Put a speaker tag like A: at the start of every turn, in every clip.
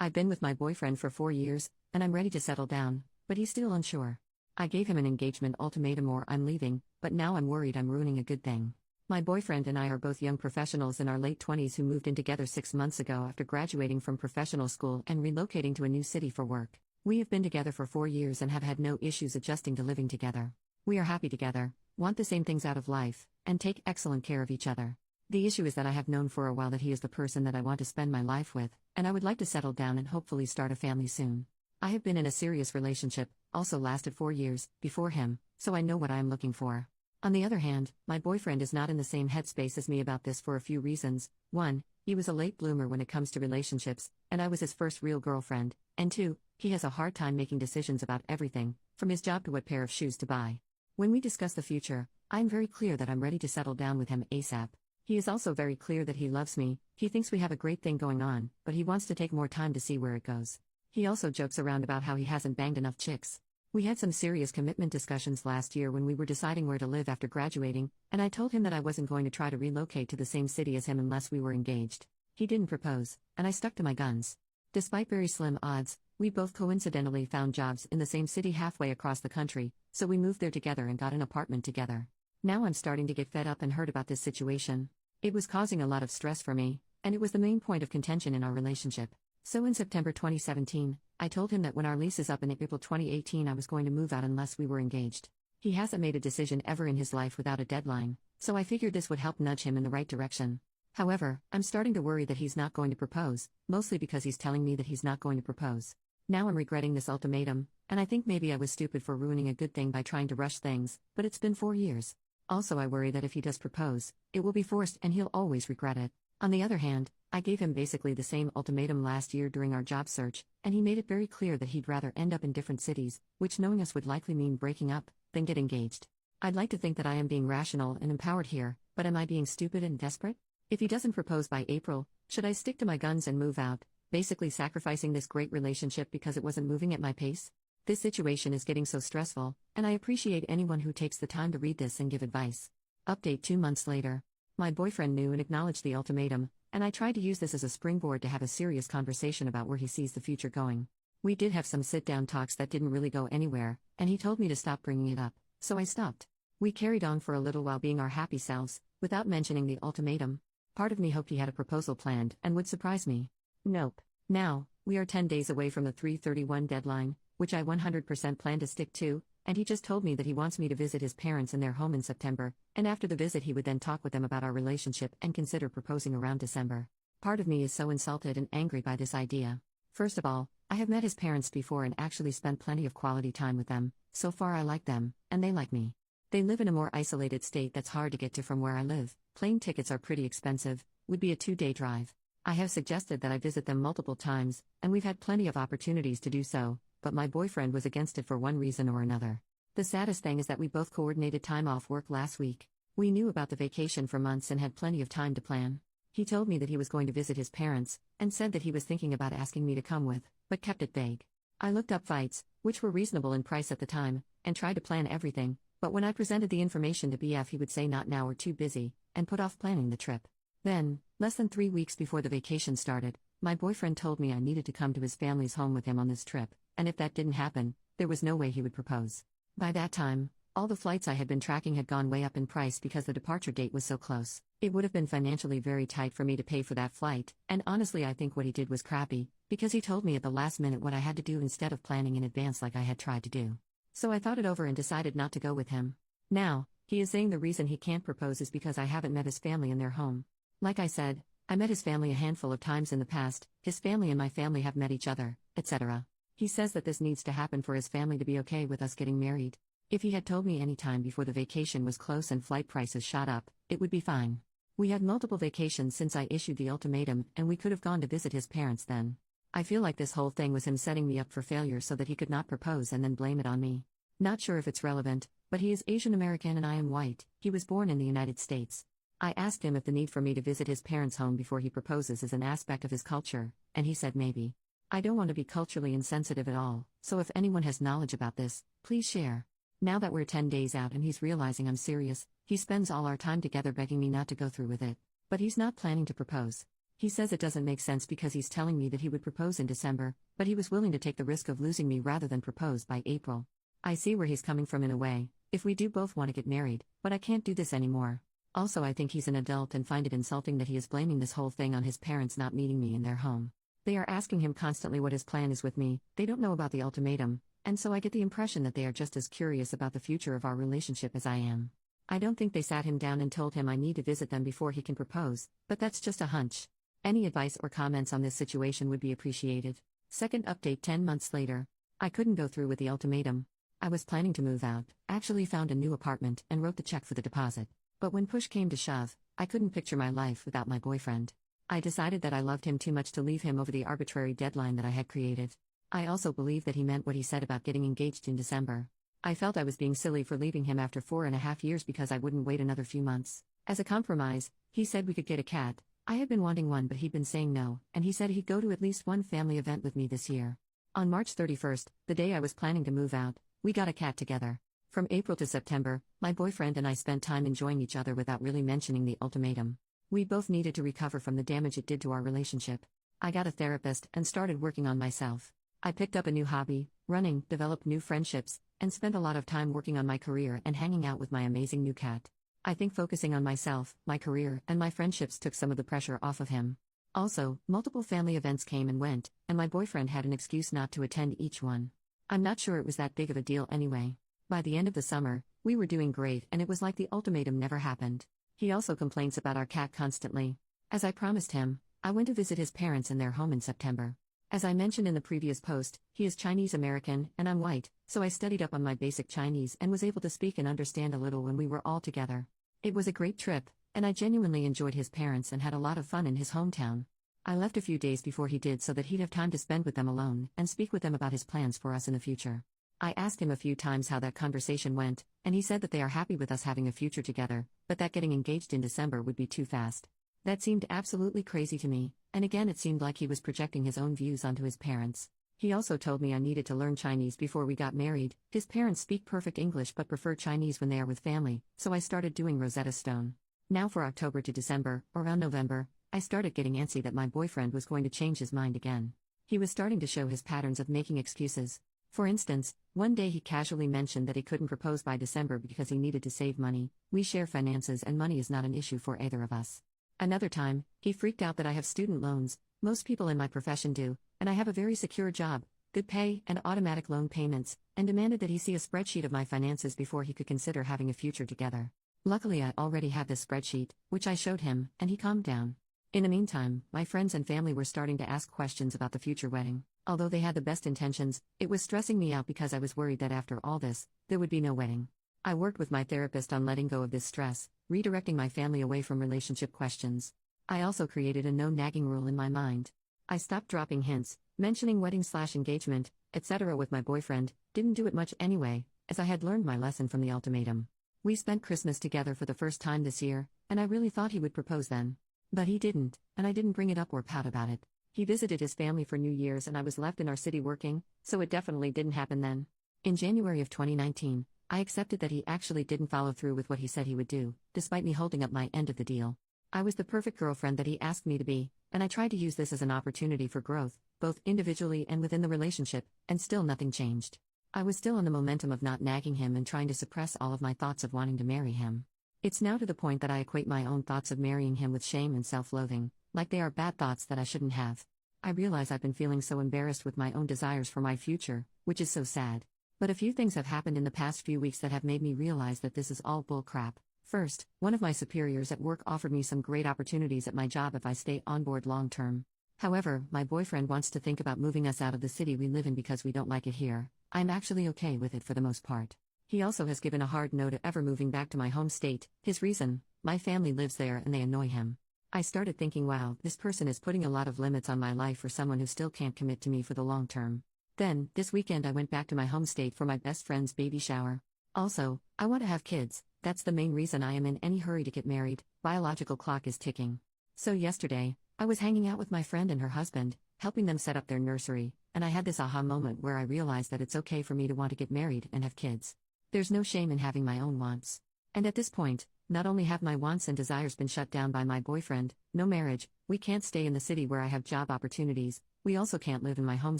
A: I've been with my boyfriend for 4 years, and I'm ready to settle down, but he's still unsure. I gave him an engagement ultimatum or I'm leaving, but now I'm worried I'm ruining a good thing. My boyfriend and I are both young professionals in our late 20s who moved in together 6 months ago after graduating from professional school and relocating to a new city for work. We have been together for 4 years and have had no issues adjusting to living together. We are happy together, want the same things out of life, and take excellent care of each other. The issue is that I have known for a while that he is the person that I want to spend my life with, and I would like to settle down and hopefully start a family soon. I have been in a serious relationship, also lasted 4 years, before him, so I know what I am looking for. On the other hand, my boyfriend is not in the same headspace as me about this for a few reasons. 1. He was a late bloomer when it comes to relationships, and I was his first real girlfriend, and 2. He has a hard time making decisions about everything, from his job to what pair of shoes to buy. When we discuss the future, I am very clear that I'm ready to settle down with him ASAP. He is also very clear that he loves me, he thinks we have a great thing going on, but he wants to take more time to see where it goes. He also jokes around about how he hasn't banged enough chicks. We had some serious commitment discussions last year when we were deciding where to live after graduating, and I told him that I wasn't going to try to relocate to the same city as him unless we were engaged. He didn't propose, and I stuck to my guns. Despite very slim odds, we both coincidentally found jobs in the same city halfway across the country, so we moved there together and got an apartment together. Now I'm starting to get fed up and hurt about this situation. It was causing a lot of stress for me, and it was the main point of contention in our relationship. So in September 2017, I told him that when our lease is up in April 2018 I was going to move out unless we were engaged. He hasn't made a decision ever in his life without a deadline, so I figured this would help nudge him in the right direction. However, I'm starting to worry that he's not going to propose, mostly because he's telling me that he's not going to propose. Now I'm regretting this ultimatum, and I think maybe I was stupid for ruining a good thing by trying to rush things, but it's been 4 years. Also, I worry that if he does propose, it will be forced and he'll always regret it. On the other hand, I gave him basically the same ultimatum last year during our job search, and he made it very clear that he'd rather end up in different cities, which knowing us would likely mean breaking up, than get engaged. I'd like to think that I am being rational and empowered here, but am I being stupid and desperate? If he doesn't propose by April, should I stick to my guns and move out, basically sacrificing this great relationship because it wasn't moving at my pace? This situation is getting so stressful, and I appreciate anyone who takes the time to read this and give advice. Update 2 months later. My boyfriend knew and acknowledged the ultimatum, and I tried to use this as a springboard to have a serious conversation about where he sees the future going. We did have some sit-down talks that didn't really go anywhere, and he told me to stop bringing it up, so I stopped. We carried on for a little while being our happy selves, without mentioning the ultimatum. Part of me hoped he had a proposal planned and would surprise me. Nope. Now, we are 10 days away from the 3/31 deadline, which I 100% plan to stick to, and he just told me that he wants me to visit his parents in their home in September, and after the visit he would then talk with them about our relationship and consider proposing around December. Part of me is so insulted and angry by this idea. First of all, I have met his parents before and actually spent plenty of quality time with them. So far I like them, and they like me. They live in a more isolated state that's hard to get to from where I live. Plane tickets are pretty expensive, would be a 2-day drive. I have suggested that I visit them multiple times, and we've had plenty of opportunities to do so, but my boyfriend was against it for one reason or another. The saddest thing is that we both coordinated time off work last week. We knew about the vacation for months and had plenty of time to plan. He told me that he was going to visit his parents, and said that he was thinking about asking me to come with, but kept it vague. I looked up flights, which were reasonable in price at the time, and tried to plan everything, but when I presented the information to BF he would say not now or too busy, and put off planning the trip. Then, less than 3 weeks before the vacation started, my boyfriend told me I needed to come to his family's home with him on this trip, and if that didn't happen, there was no way he would propose. By that time, all the flights I had been tracking had gone way up in price because the departure date was so close. It would have been financially very tight for me to pay for that flight, and honestly I think what he did was crappy, because he told me at the last minute what I had to do instead of planning in advance like I had tried to do. So I thought it over and decided not to go with him. Now, he is saying the reason he can't propose is because I haven't met his family in their home. Like I said, I met his family a handful of times in the past, his family and my family have met each other, etc. He says that this needs to happen for his family to be okay with us getting married. If he had told me any time before the vacation was close and flight prices shot up, it would be fine. We had multiple vacations since I issued the ultimatum, and we could have gone to visit his parents then. I feel like this whole thing was him setting me up for failure so that he could not propose and then blame it on me. Not sure if it's relevant, but he is Asian American and I am white. He was born in the United States. I asked him if the need for me to visit his parents' home before he proposes is an aspect of his culture, and he said maybe. I don't want to be culturally insensitive at all, so if anyone has knowledge about this, please share. Now that we're 10 days out and he's realizing I'm serious, he spends all our time together begging me not to go through with it. But he's not planning to propose. He says it doesn't make sense because he's telling me that he would propose in December, but he was willing to take the risk of losing me rather than propose by April. I see where he's coming from in a way, if we do both want to get married, but I can't do this anymore. Also, I think he's an adult and find it insulting that he is blaming this whole thing on his parents not meeting me in their home. They are asking him constantly what his plan is with me, they don't know about the ultimatum, and so I get the impression that they are just as curious about the future of our relationship as I am. I don't think they sat him down and told him I need to visit them before he can propose, but that's just a hunch. Any advice or comments on this situation would be appreciated. Second update 10 months later. I couldn't go through with the ultimatum. I was planning to move out, actually found a new apartment and wrote the check for the deposit. But when push came to shove, I couldn't picture my life without my boyfriend. I decided that I loved him too much to leave him over the arbitrary deadline that I had created. I also believe that he meant what he said about getting engaged in December. I felt I was being silly for leaving him after 4.5 years because I wouldn't wait another few months. As a compromise, he said we could get a cat. I had been wanting one but he'd been saying no, and he said he'd go to at least one family event with me this year. On March 31st, the day I was planning to move out, we got a cat together. From April to September, my boyfriend and I spent time enjoying each other without really mentioning the ultimatum. We both needed to recover from the damage it did to our relationship. I got a therapist and started working on myself. I picked up a new hobby, running, developed new friendships, and spent a lot of time working on my career and hanging out with my amazing new cat. I think focusing on myself, my career, and my friendships took some of the pressure off of him. Also, multiple family events came and went, and my boyfriend had an excuse not to attend each one. I'm not sure it was that big of a deal anyway. By the end of the summer, we were doing great and it was like the ultimatum never happened. He also complains about our cat constantly. As I promised him, I went to visit his parents in their home in September. As I mentioned in the previous post, he is Chinese American and I'm white, so I studied up on my basic Chinese and was able to speak and understand a little when we were all together. It was a great trip, and I genuinely enjoyed his parents and had a lot of fun in his hometown. I left a few days before he did so that he'd have time to spend with them alone and speak with them about his plans for us in the future. I asked him a few times how that conversation went, and he said that they are happy with us having a future together, but that getting engaged in December would be too fast. That seemed absolutely crazy to me, and again it seemed like he was projecting his own views onto his parents. He also told me I needed to learn Chinese before we got married. His parents speak perfect English but prefer Chinese when they are with family, so I started doing Rosetta Stone. Now for October to December, around November, I started getting antsy that my boyfriend was going to change his mind again. He was starting to show his patterns of making excuses. For instance, one day he casually mentioned that he couldn't propose by December because he needed to save money. We share finances and money is not an issue for either of us. Another time, he freaked out that I have student loans, most people in my profession do, and I have a very secure job, good pay, and automatic loan payments, and demanded that he see a spreadsheet of my finances before he could consider having a future together. Luckily, I already have this spreadsheet, which I showed him, and he calmed down. In the meantime, my friends and family were starting to ask questions about the future wedding. Although they had the best intentions, it was stressing me out because I was worried that after all this, there would be no wedding. I worked with my therapist on letting go of this stress, redirecting my family away from relationship questions. I also created a no-nagging rule in my mind. I stopped dropping hints, mentioning wedding/engagement, etc. with my boyfriend, didn't do it much anyway, as I had learned my lesson from the ultimatum. We spent Christmas together for the first time this year, and I really thought he would propose then. But he didn't, and I didn't bring it up or pout about it. He visited his family for New Year's and I was left in our city working, so it definitely didn't happen then. In January of 2019, I accepted that he actually didn't follow through with what he said he would do, despite me holding up my end of the deal. I was the perfect girlfriend that he asked me to be, and I tried to use this as an opportunity for growth, both individually and within the relationship, and still nothing changed. I was still on the momentum of not nagging him and trying to suppress all of my thoughts of wanting to marry him. It's now to the point that I equate my own thoughts of marrying him with shame and self-loathing, like they are bad thoughts that I shouldn't have. I realize I've been feeling so embarrassed with my own desires for my future, which is so sad. But a few things have happened in the past few weeks that have made me realize that this is all bull crap. First, one of my superiors at work offered me some great opportunities at my job if I stay on board long term. However, my boyfriend wants to think about moving us out of the city we live in because we don't like it here. I'm actually okay with it for the most part. He also has given a hard no to ever moving back to my home state. His reason: my family lives there and they annoy him. I started thinking, wow, this person is putting a lot of limits on my life for someone who still can't commit to me for the long term. Then, this weekend I went back to my home state for my best friend's baby shower. Also, I want to have kids. That's the main reason I am in any hurry to get married. Biological clock is ticking. So yesterday, I was hanging out with my friend and her husband, helping them set up their nursery, and I had this aha moment where I realized that it's okay for me to want to get married and have kids. There's no shame in having my own wants. And at this point, not only have my wants and desires been shut down by my boyfriend, no marriage, We can't stay in the city where I have job opportunities, we also can't live in my home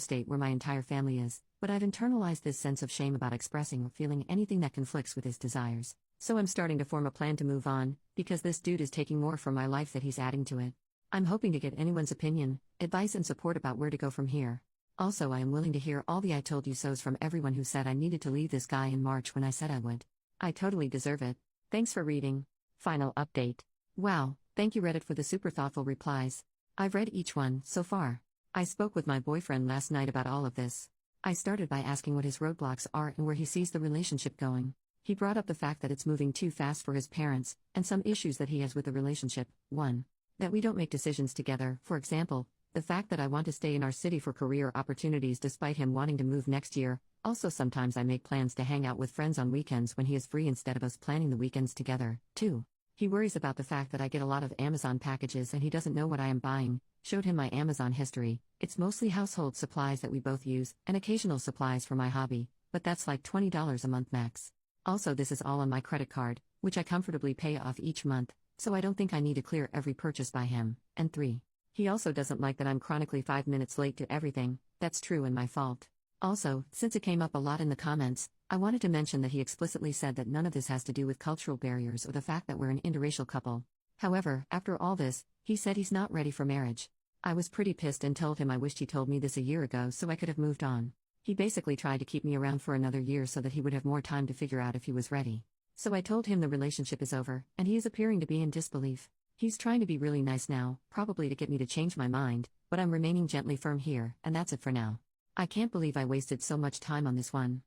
A: state where my entire family is, but I've internalized this sense of shame about expressing or feeling anything that conflicts with his desires. So I'm starting to form a plan to move on, because this dude is taking more from my life that he's adding to it. I'm hoping to get anyone's opinion, advice and support about where to go from here. Also, I am willing to hear all the I told you so's from everyone who said I needed to leave this guy in March when I said I would. I totally deserve it. Thanks for reading. Final update. Wow, thank you Reddit for the super thoughtful replies. I've read each one so far. I spoke with my boyfriend last night about all of this. I started by asking what his roadblocks are and where he sees the relationship going. He brought up the fact that it's moving too fast for his parents, and some issues that he has with the relationship. 1. That we don't make decisions together, for example, the fact that I want to stay in our city for career opportunities despite him wanting to move next year. Also, sometimes I make plans to hang out with friends on weekends when he is free instead of us planning the weekends together. 2. He worries about the fact that I get a lot of Amazon packages and he doesn't know what I am buying. Showed him my Amazon history. It's mostly household supplies that we both use, and occasional supplies for my hobby, but that's like $20 a month max. Also, this is all on my credit card, which I comfortably pay off each month, so I don't think I need to clear every purchase by him. And 3. He also doesn't like that I'm chronically 5 minutes late to everything. That's true and my fault. Also, since it came up a lot in the comments, I wanted to mention that he explicitly said that none of this has to do with cultural barriers or the fact that we're an interracial couple. However, after all this, he said he's not ready for marriage. I was pretty pissed and told him I wished he told me this a year ago so I could have moved on. He basically tried to keep me around for another year so that he would have more time to figure out if he was ready. So I told him the relationship is over, and he is appearing to be in disbelief. He's trying to be really nice now, probably to get me to change my mind, but I'm remaining gently firm here, and that's it for now. I can't believe I wasted so much time on this one.